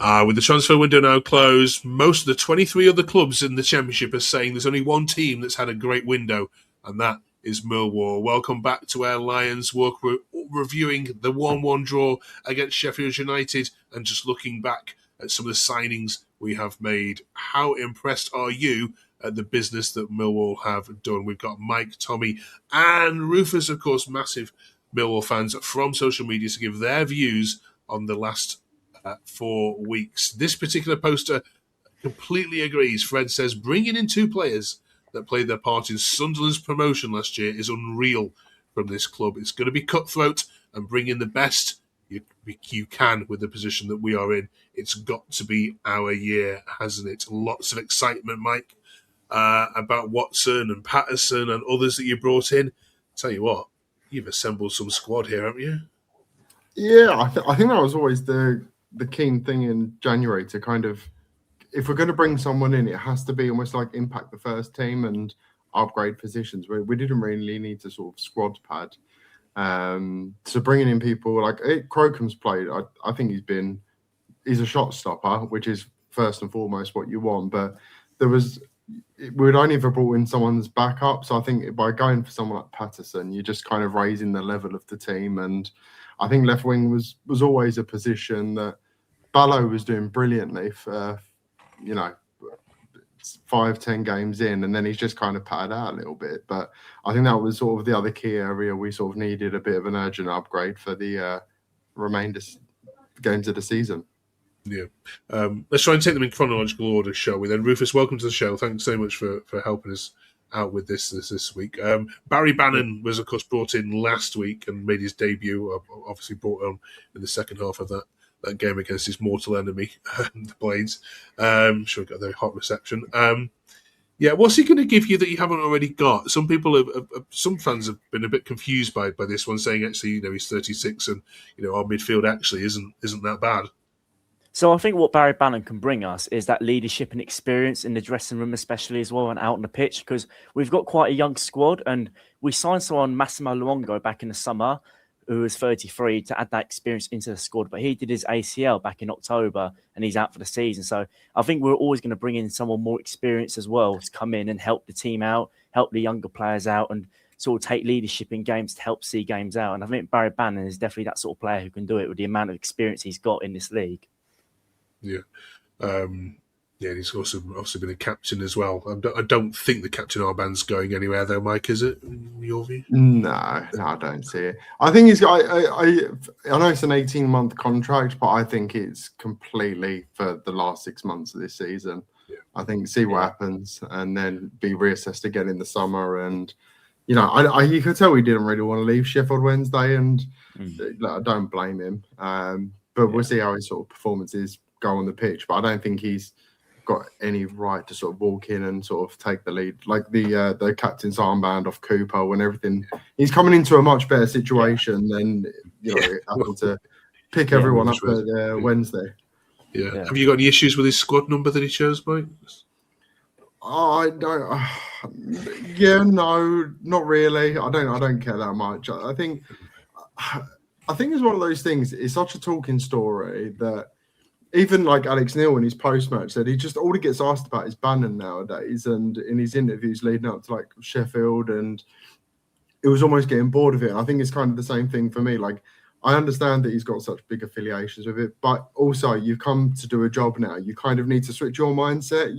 With the transfer window now closed, most of the 23 other clubs in the Championship are saying there's only one team that's had a great window, and that is Millwall. Welcome back to our Lions. We're reviewing the 1-1 draw against Sheffield United and just looking back at some of the signings we have made. How impressed are you at the business that Millwall have done? We've got Mike, Tommy, and Rufus, of course, massive Millwall fans from social media to give their views on the last 4 weeks. This particular poster completely agrees. Fred says bringing in 2 players that played their part in Sunderland's promotion last year is unreal from this club. It's going to be cutthroat and bring in the best you can with the position that we are in. It's got to be our year, hasn't it? Lots of excitement, Mike, about Watson and Patterson and others that you brought in. Tell you what, you've assembled some squad here, haven't you? Yeah, I think that was always the keen thing in January to kind of, if we're going to bring someone in, it has to be almost like impact the first team and upgrade positions. We didn't really need to sort of squad pad. So bringing in people like Crocom's played, I think he's a shot stopper, which is first and foremost what you want. But we'd only ever brought in someone's backup. So I think by going for someone like Patterson, you're just kind of raising the level of the team. And I think left wing was always a position that Ballo was doing brilliantly for, 5-10 games in, and then he's just kind of patted out a little bit. But I think that was sort of the other key area we sort of needed a bit of an urgent upgrade for the remainder games of the season. Yeah. Let's try and take them in chronological order, shall we? Then, Rufus, welcome to the show. Thanks so much for helping us out with this week. Barry Bannon was, of course, brought in last week and made his debut, obviously brought on in the second half of that game against his mortal enemy, the Blades. I'm sure he got a very hot reception. What's he going to give you that you haven't already got? Some people, some fans have been a bit confused by this one, saying actually, he's 36 and our midfield actually isn't that bad. So I think what Barry Bannon can bring us is that leadership and experience in the dressing room, especially as well, and out on the pitch, because we've got quite a young squad, and we signed someone, Massimo Luongo, back in the summer, who was 33, to add that experience into the squad. But he did his ACL back in October, and he's out for the season. So I think we're always going to bring in someone more experienced as well to come in and help the team out, help the younger players out, and sort of take leadership in games to help see games out. And I think Barry Bannon is definitely that sort of player who can do it with the amount of experience he's got in this league. Yeah. He's also obviously been a captain as well. I don't think the captain armband's going anywhere, though, Mike, is it, in your view? No, I don't see it. I think he's got. I know it's an 18-month contract, but I think it's completely for the last 6 months of this season. Yeah. I think see what happens and then be reassessed again in the summer. And you could tell he didn't really want to leave Sheffield Wednesday, and I don't blame him. But we'll see how his sort of performances go on the pitch. But I don't think he's got any right to sort of walk in and sort of take the lead, like the captain's armband off Cooper when everything. He's coming into a much better situation than having to pick everyone up at Wednesday. Yeah. Have you got any issues with his squad number that he chose, Mike? I don't. No, not really. I don't care that much. I think it's one of those things. It's such a talking story that. Even like Alex Neil in his post-match said, all he gets asked about is Bannon nowadays, and in his interviews leading up to like Sheffield, and it was almost getting bored of it. And I think it's kind of the same thing for me. Like, I understand that he's got such big affiliations with it, but also you've come to do a job now. You kind of need to switch your mindset.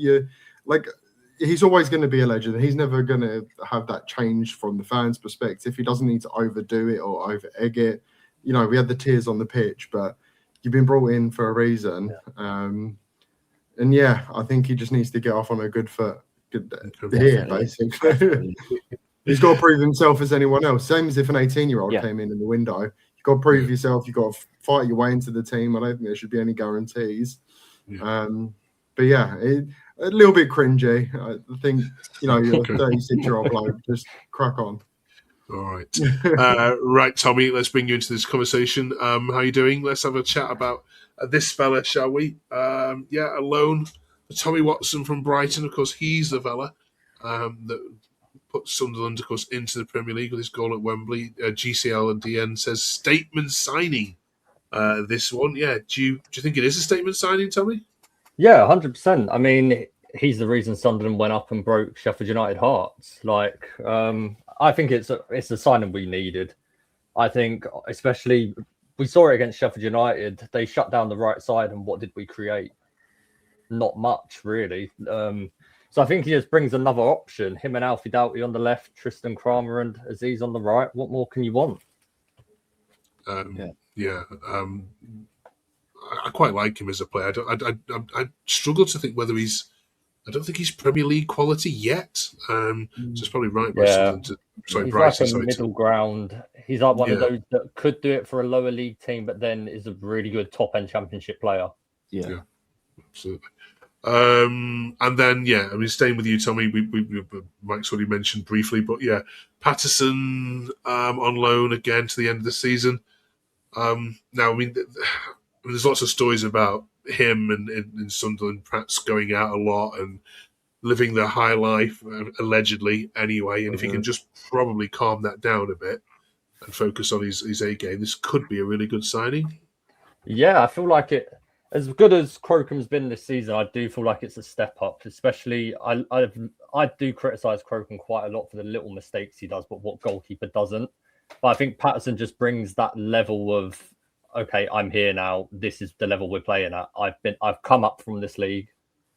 He's always going to be a legend. He's never going to have that change from the fans' perspective. He doesn't need to overdo it or over-egg it. We had the tears on the pitch, but you've been brought in for a reason. Yeah. I think he just needs to get off on a good foot here, basically. He's got to prove himself as anyone else. Same as if an 18-year-old came in the window. You've got to prove yourself. You've got to fight your way into the team. I don't think there should be any guarantees. Yeah. But yeah, a little bit cringy. I think, you're a 36-year-old bloke. Just crack on. All right. Right, Tommy, let's bring you into this conversation. How are you doing? Let's have a chat about this fella, shall we? A loan for Tommy Watson from Brighton. Of course, he's the fella that put Sunderland, of course, into the Premier League with his goal at Wembley. GCL and DN says statement signing. this one. Yeah, do you think it is a statement signing, Tommy? Yeah, 100%. I mean, he's the reason Sunderland went up and broke Sheffield United hearts. Like, I think it's a signing we needed. I think, especially, we saw it against Sheffield United. They shut down the right side, and what did we create? Not much, really. So I think he just brings another option. Him and Alfie Doughty on the left, Tristan Kramer and Azeez on the right. What more can you want? I quite like him as a player. I struggle to think whether he's. I don't think he's Premier League quality yet. So it's probably right by Sunderland to. Sorry, he's Bryson. Like a middle ground. He's like one of those that could do it for a lower league team, but then is a really good top end Championship player. Yeah, absolutely. And then I mean, staying with you, Tommy. We Mike's already mentioned briefly, but Patterson on loan again to the end of the season. Now, I mean, there's lots of stories about him and Sunderland perhaps going out a lot and living their high life, allegedly, anyway. And if he can just probably calm that down a bit and focus on his A game, this could be a really good signing. Yeah, I feel like it. As good as Crocom's been this season, I do feel like it's a step up. Especially, I do criticise Crocom quite a lot for the little mistakes he does, but what goalkeeper doesn't. But I think Patterson just brings that level of, okay, I'm here now. This is the level we're playing at. I've come up from this league.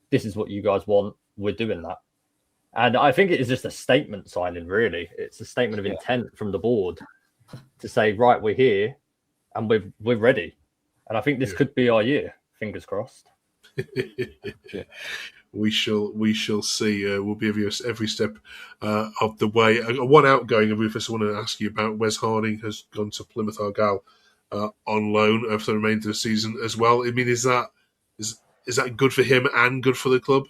This is what you guys want. We're doing that. And I think it is just a statement signing, really. It's a statement of intent from the board to say, right, we're here and we're ready. And I think this could be our year. Fingers crossed. We shall see. We'll be every step of the way. One outgoing of Rufus I want to ask you about. Wes Harding has gone to Plymouth Argyle on loan for the remainder of the season as well. I mean, is that good for him and good for the club?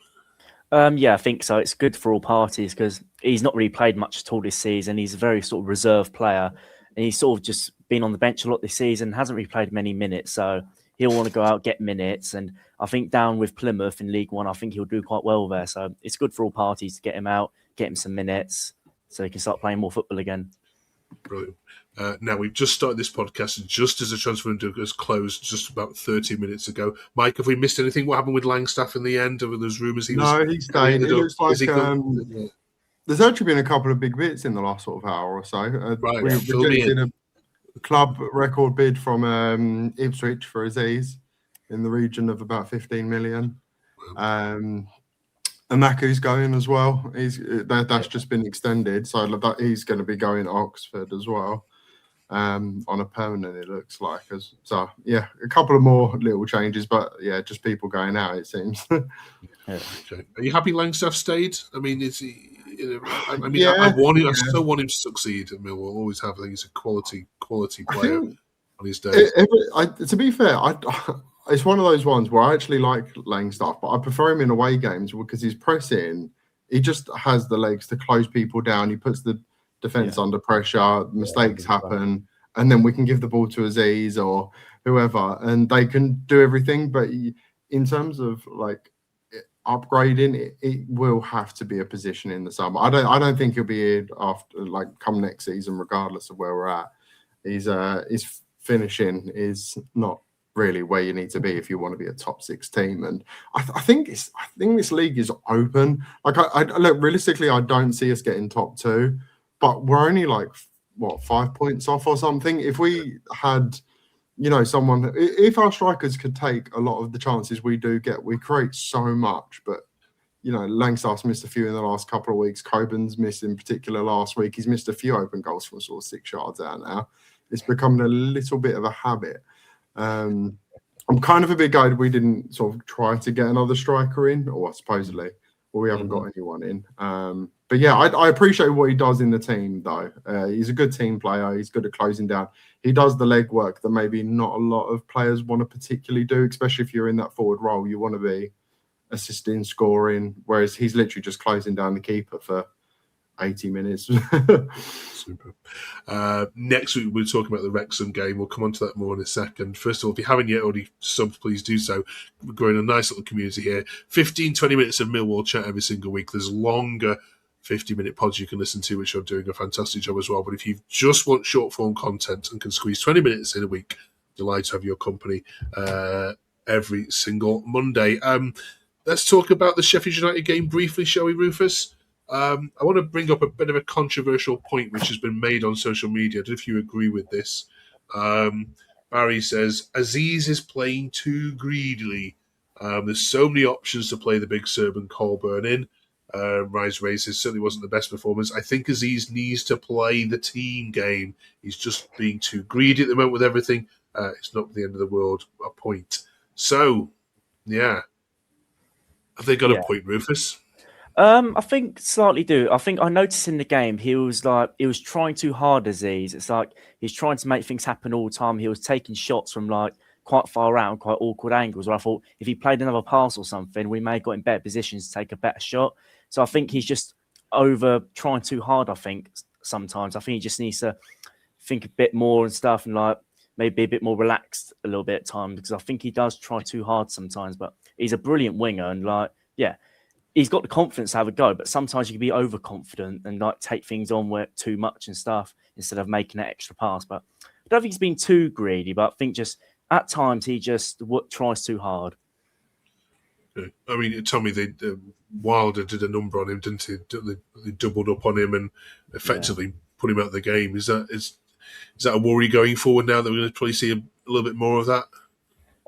Yeah, I think so. It's good for all parties because he's not really played much at all this season. He's a very sort of reserved player, and he's sort of just been on the bench a lot this season. Hasn't really played many minutes, so he'll want to go out, get minutes. And I think down with Plymouth in League One, I think he'll do quite well there. So it's good for all parties to get him out, get him some minutes so he can start playing more football again. Brilliant. Now, we've just started this podcast just as the transfer window has closed just about 30 minutes ago. Mike, have we missed anything? What happened with Langstaff in the end? Or those rumours he's staying. It looks like there's actually been a couple of big bits in the last sort of hour or so. Right, we rejected a club record bid from Ipswich for Azeez in the region of about 15 million. Amaku's going as well. That's just been extended, so he's going to be going to Oxford as well on a permanent. It looks like so. Yeah, a couple of more little changes, but just people going out. It seems. Okay. Are you happy Langstaff stayed? I mean, is he? I still want him to succeed at Millwall. Always have. I think he's a quality player on his day. To be fair, it's one of those ones where I actually like Langstaff, but I prefer him in away games because he's pressing. He just has the legs to close people down. He puts the defence under pressure. Mistakes happen, and then we can give the ball to Azeez or whoever, and they can do everything. But in terms of like upgrading, it will have to be a position in the summer. I don't think he'll be here after come next season, regardless of where we're at. His finishing is not really where you need to be if you want to be a top 6 team. And I think this league is open. Look, realistically, I don't see us getting top 2, but we're only 5 points off or something. If we had, someone, if our strikers could take a lot of the chances we do get, we create so much. But Langstaff's missed a few in the last couple of weeks. Coburn's missed in particular last week. He's missed a few open goals from sort of 6 yards out now. It's becoming a little bit of a habit. I'm kind of a big guy. We didn't sort of try to get another striker in, or supposedly, or we haven't got anyone in. But I appreciate what he does in the team, though. He's a good team player. He's good at closing down. He does the legwork that maybe not a lot of players want to particularly do, especially if you're in that forward role. You want to be assisting, scoring, whereas he's literally just closing down the keeper for 80 minutes. Super. Next week, we're talking about the Wrexham game. We'll come on to that more in a second. First of all, if you haven't yet already subbed, please do so. We're growing a nice little community here. 15, 20 minutes of Millwall chat every single week. There's longer 50-minute pods you can listen to, which are doing a fantastic job as well. But if you just want short-form content and can squeeze 20 minutes in a week, delighted to have your company every single Monday. Let's talk about the Sheffield United game briefly, shall we, Rufus? I want to bring up a bit of a controversial point which has been made on social media. I don't know if you agree with this. Barry says, Azeez is playing too greedily. There's so many options to play the big Serb and Colburn in. Rise Races certainly wasn't the best performance. I think Azeez needs to play the team game. He's just being too greedy at the moment with everything. It's not the end of the world, a point. So, yeah. Have they got a point, Rufus? I think slightly do. I think I noticed in the game he was trying too hard, Azeez. It's like he's trying to make things happen all the time. He was taking shots from like quite far out and quite awkward angles. Where I thought if he played another pass or something, we may have got in better positions to take a better shot. So I think he's just over trying too hard. I think sometimes he just needs to think a bit more and stuff, and like maybe be a bit more relaxed a little bit at times, because I think he does try too hard sometimes. But he's a brilliant winger, and like he's got the confidence to have a go, but sometimes you can be overconfident and like take things on with too much and stuff instead of making that extra pass. But I don't think he's been too greedy, but I think just at times he just tries too hard. I mean, Tommy, Wilder did a number on him, didn't he? They doubled up on him and effectively put him out of the game. Is that a worry going forward now that we're going to probably see a little bit more of that?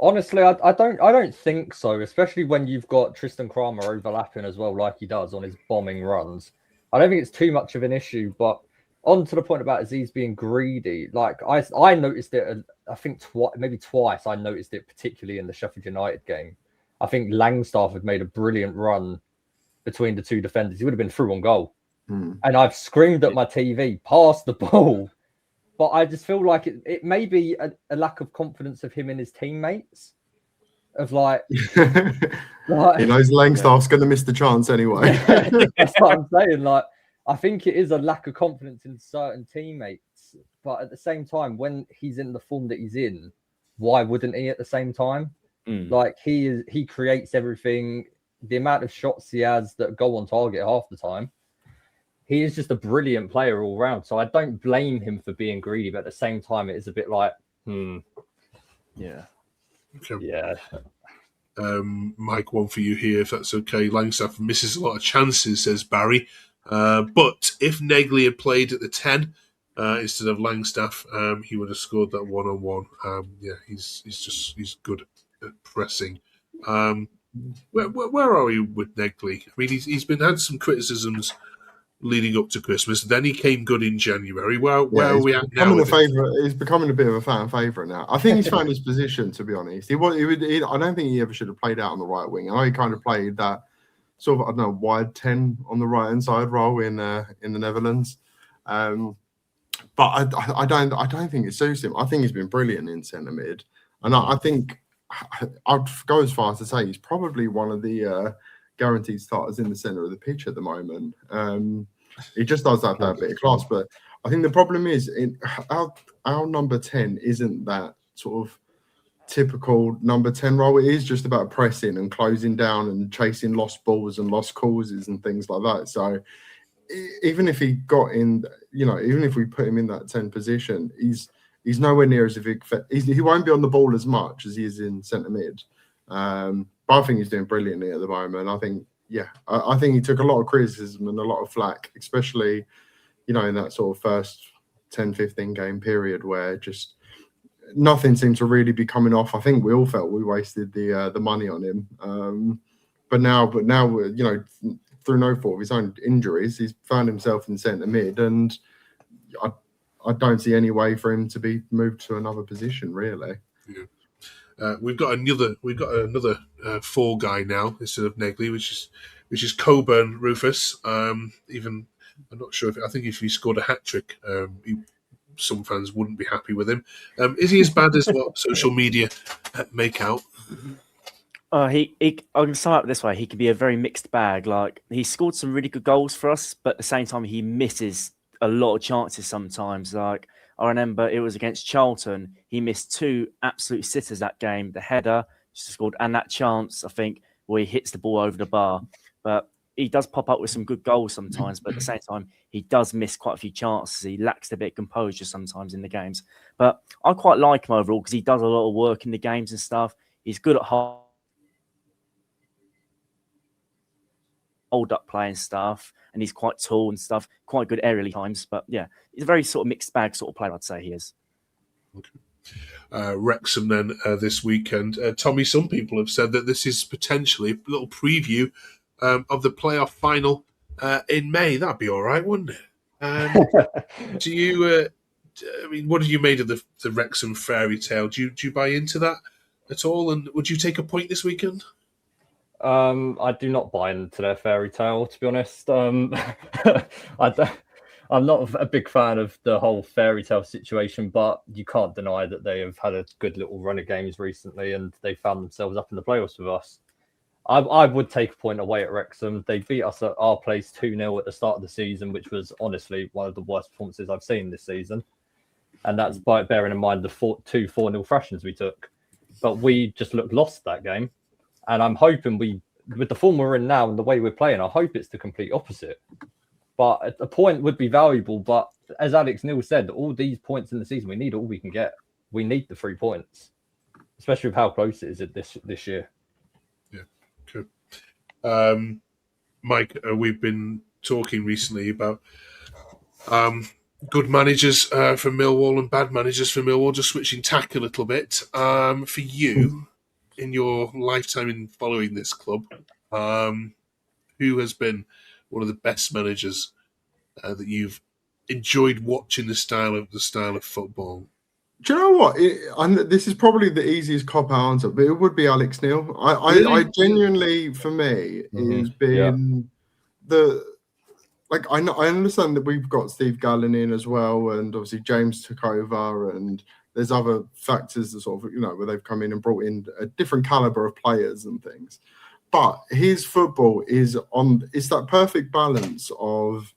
Honestly, I don't think so, especially when you've got Tristan Kramer overlapping as well, like he does on his bombing runs. I don't think it's too much of an issue, but on to the point about Azeez being greedy, like I noticed it, I think maybe twice I noticed it, particularly in the Sheffield United game. I think Langstaff had made a brilliant run between the two defenders. He would have been through on goal. And I've screamed at my TV, pass the ball. But I just feel like it may be a lack of confidence of him and his teammates. Of like, he knows Langstaff's going to miss the chance anyway. That's what I'm saying. Like, I think it is a lack of confidence in certain teammates. But at the same time, when he's in the form that he's in, why wouldn't he at the same time? Like he creates everything. The amount of shots he has that go on target half the time. He is just a brilliant player all round. So I don't blame him for being greedy, but at the same time, it is a bit like, Yeah. Okay. Yeah. Mike, one for you here, if that's okay. Langstaff misses a lot of chances, says Barry. But if Negley had played at the 10 instead of Langstaff, he would have scored that one-on-one. He's good at pressing. Where are we with Negley? I mean, he's had some criticisms leading up to Christmas. Then he came good in January. Where are we at now? He's becoming a bit of a fan favourite now. I think he's found his position, to be honest. I don't think he ever should have played out on the right wing. I know he kind of played that sort of, I don't know, wide 10 on the right-hand side role in the Netherlands. But I don't think it suits him. I think he's been brilliant in centre mid. And I think I'd go as far as to say he's probably one of the guaranteed starters in the centre of the pitch at the moment. He just does have that bit of class, but I think the problem is our number 10 isn't that sort of typical number 10 role. It is just about pressing and closing down and chasing lost balls and lost causes and things like that. So even if he got in, even if we put him in that 10 position, he's nowhere near as he won't be on the ball as much as he is in centre mid. But I think he's doing brilliantly at the moment. I think he took a lot of criticism and a lot of flack, especially, in that sort of first 10, 15 game period where just nothing seemed to really be coming off. I think we all felt we wasted the money on him. But now, through no fault of his own injuries, he's found himself in centre mid, and I don't see any way for him to be moved to another position, really. Yeah. We've got another fall guy now instead of Negley, which is Coburn, Rufus. Even I'm not sure I think if he scored a hat trick, some fans wouldn't be happy with him. Is he as bad as what social media make out? I can sum up this way: he could be a very mixed bag. Like, he scored some really good goals for us, but at the same time, he misses a lot of chances sometimes. Like, I remember it was against Charlton. He missed 2 absolute sitters that game. The header just scored, and that chance, I think, where he hits the ball over the bar. But he does pop up with some good goals sometimes, but at the same time, he does miss quite a few chances. He lacks a bit of composure sometimes in the games. But I quite like him overall because he does a lot of work in the games and stuff. He's good at hold up play and stuff, and he's quite tall and stuff, quite good aerially times. But yeah, he's a very sort of mixed bag sort of player, I'd say he is. Okay. Wrexham then this weekend. Tommy, some people have said that this is potentially a little preview of the playoff final in May. That'd be all right, wouldn't it? Do you? I mean, what have you made of the Wrexham fairy tale? Do you buy into that at all? And would you take a point this weekend? I do not buy into their fairy tale, to be honest. I'm not a big fan of the whole fairy tale situation, but you can't deny that they have had a good little run of games recently, and they found themselves up in the playoffs with us. I would take a point away at Wrexham. They beat us at our place 2-0 at the start of the season, which was honestly one of the worst performances I've seen this season. And that's by bearing in mind the 2 4-0 thrashings we took. But we just looked lost that game. And I'm hoping with the form we're in now and the way we're playing, I hope it's the complete opposite. But a point would be valuable. But as Alex Neil said, all these points in the season, we need all we can get. We need the 3 points, especially with how close it is this year. Yeah, cool. Mike, we've been talking recently about good managers for Millwall and bad managers for Millwall, just switching tack a little bit. For you, in your lifetime in following this club, who has been one of the best managers that you've enjoyed watching the style of football? Do you know what? This is probably the easiest cop-out answer, but it would be Alex Neil. Really? I genuinely, for me, has been I understand that we've got Steve Gallen in as well, and obviously James took over, and there's other factors that sort of, where they've come in and brought in a different caliber of players and things. But his football it's that perfect balance of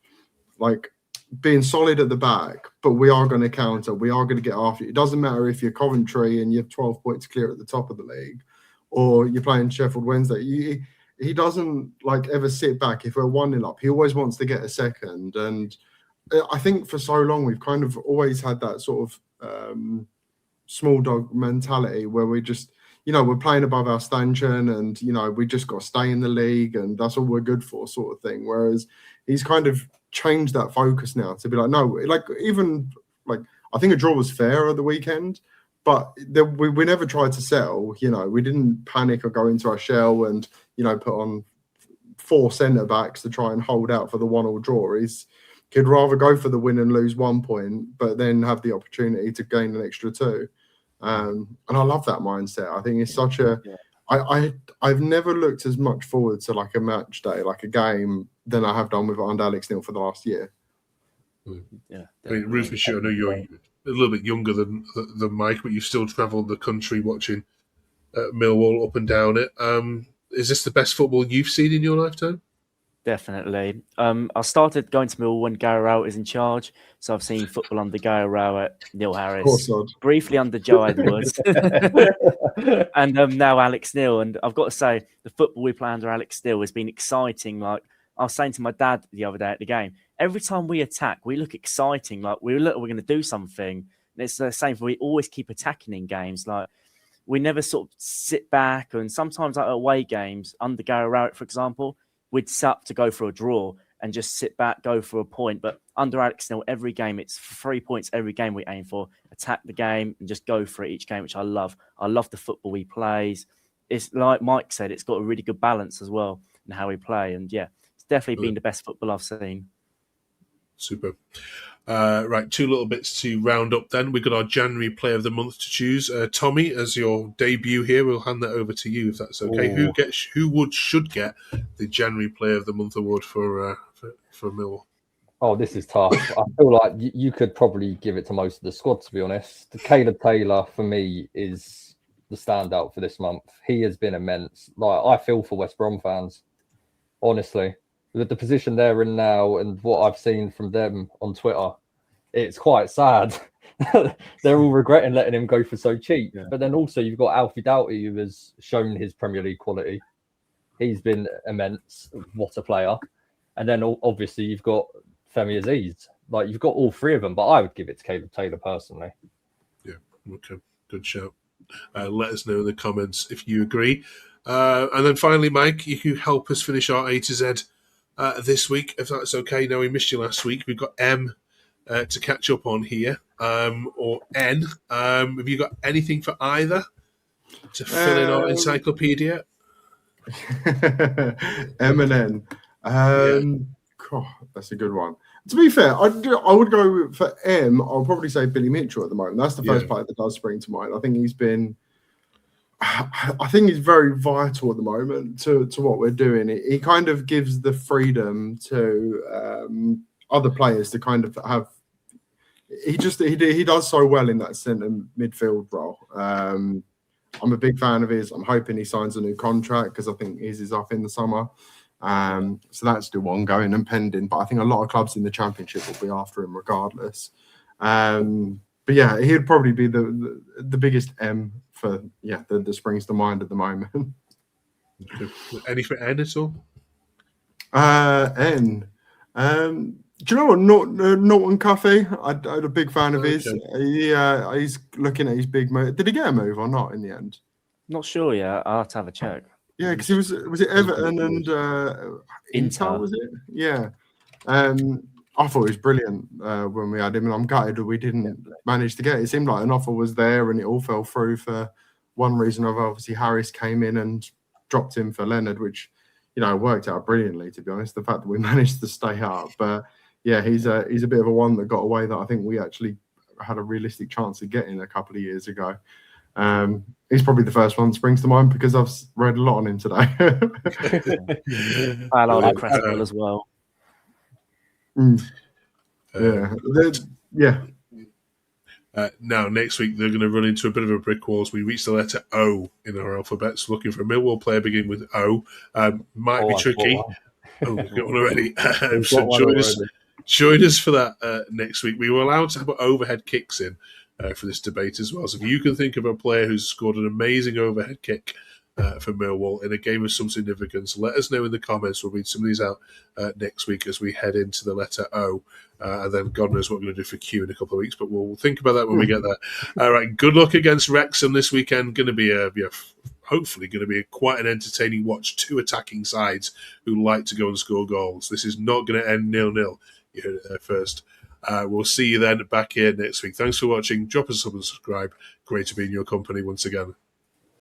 being solid at the back, but we are going to counter. We are going to get after you. It doesn't matter if you're Coventry and you have 12 points clear at the top of the league, or you're playing Sheffield Wednesday. He doesn't ever sit back. If we're 1-0 up, he always wants to get a second. And I think for so long, we've kind of always had that sort of small dog mentality where we just, we're playing above our stanchion and, we just got to stay in the league and that's all we're good for sort of thing. Whereas he's kind of changed that focus now to be no, I think a draw was fair at the weekend, but we never tried to settle. We didn't panic or go into our shell and, put on 4 centre backs to try and hold out for the 1-1 draw. He'd rather go for the win and lose 1 point, but then have the opportunity to gain an extra 2. And I love that mindset. I think it's such a. I've never looked as much forward to a match day, a game, than I have done with under Alex Neil for the last year. Yeah, I mean, Ruth, I know you're a little bit younger than Mike, but you've still travelled the country watching Millwall up and down it. Is this the best football you've seen in your lifetime? Definitely. I started going to Millwall when Gary Rowett is in charge, so I've seen football under Gary Rowett, Neil Harris, briefly under Joe Edwards, and now Alex Neil. And I've got to say, the football we play under Alex Neil has been exciting. I was saying to my dad the other day at the game, every time we attack, we look exciting. We're going to do something. And it's the same. We always keep attacking in games. We never sort of sit back. And sometimes at away games under Gary Rowett, for example, we'd set up to go for a draw and just sit back, go for a point. But under Alex Neil, every game, it's 3 points every game we aim for. Attack the game and just go for it each game, which I love. I love the football he plays. It's like Mike said, it's got a really good balance as well in how we play. And yeah, it's definitely been the best football I've seen. Super. Right, 2 little bits to round up then. We've got our January Player of the Month to choose. Tommy, as your debut here, we'll hand that over to you if that's okay. Ooh. Should get the January Player of the Month award for Millwall? Oh, this is tough. I feel like you could probably give it to most of the squad, to be honest. Caleb Taylor, for me, is the standout for this month. He has been immense. I feel for West Brom fans, honestly. With the position they're in now and what I've seen from them on Twitter, it's quite sad. They're all regretting letting him go for so cheap. Yeah. But then also you've got Alfie Doughty, who has shown his Premier League quality. He's been immense. What a player. And then obviously you've got Femi Azeez. Like, you've got all three of them, but I would give it to Caleb Taylor personally. Yeah, okay, good shout. Let us know in the comments if you agree. And then finally, Mike, you can help us finish our A to Z this week, if that's okay. Now, we missed you last week. We've got M to catch up on here, or N. Have you got anything for either to fill in our encyclopedia? M and N. God, that's a good one. To be fair, I would go for M. I'll probably say Billy Mitchell at the moment. That's the first player that does spring to mind. I think he's very vital at the moment to what we're doing. He kind of gives the freedom to other players to kind of have. He does so well in that centre midfield role. I'm a big fan of his. I'm hoping he signs a new contract because I think his is up in the summer. So that's still ongoing and pending. But I think a lot of clubs in the Championship will be after him regardless. But yeah, he'd probably be the biggest M for that springs to mind at the moment. Any for N at all? N. Do you know what? Norton Cuffey? I'm a big fan of his. He's looking at his big move. Did he get a move or not in the end? Not sure yet. I'll have to have a check. Yeah, because he was it Everton and Inter, was it? Yeah. I thought it was brilliant when we had him, and I'm gutted that we didn't manage to get it. It seemed like an offer was there, and it all fell through for one reason or other. Obviously, Harris came in and dropped him for Leonard, which worked out brilliantly. To be honest, the fact that we managed to stay up, but yeah, he's a bit of a one that got away that I think we actually had a realistic chance of getting a couple of years ago. He's probably the first one that springs to mind because I've read a lot on him today. I like Cresswell as well. Now, next week, they're going to run into a bit of a brick wall as we reach the letter O in our alphabets. Looking for a Millwall player beginning with O. Might be tricky. Oh, we've got one already. So join us for that next week. We were allowed to have overhead kicks in for this debate as well. So if you can think of a player who's scored an amazing overhead kick for Millwall in a game of some significance, let us know in the comments. We'll read some of these out next week as we head into the letter O. And then God knows what we're going to do for Q in a couple of weeks, but we'll think about that when we get there. All right, good luck against Wrexham this weekend. Going to be hopefully going to be quite an entertaining watch. Two attacking sides who like to go and score goals. This is not going to end 0-0. You heard it there first. We'll see you then back here next week. Thanks for watching. Drop us a sub and subscribe. Great to be in your company once again.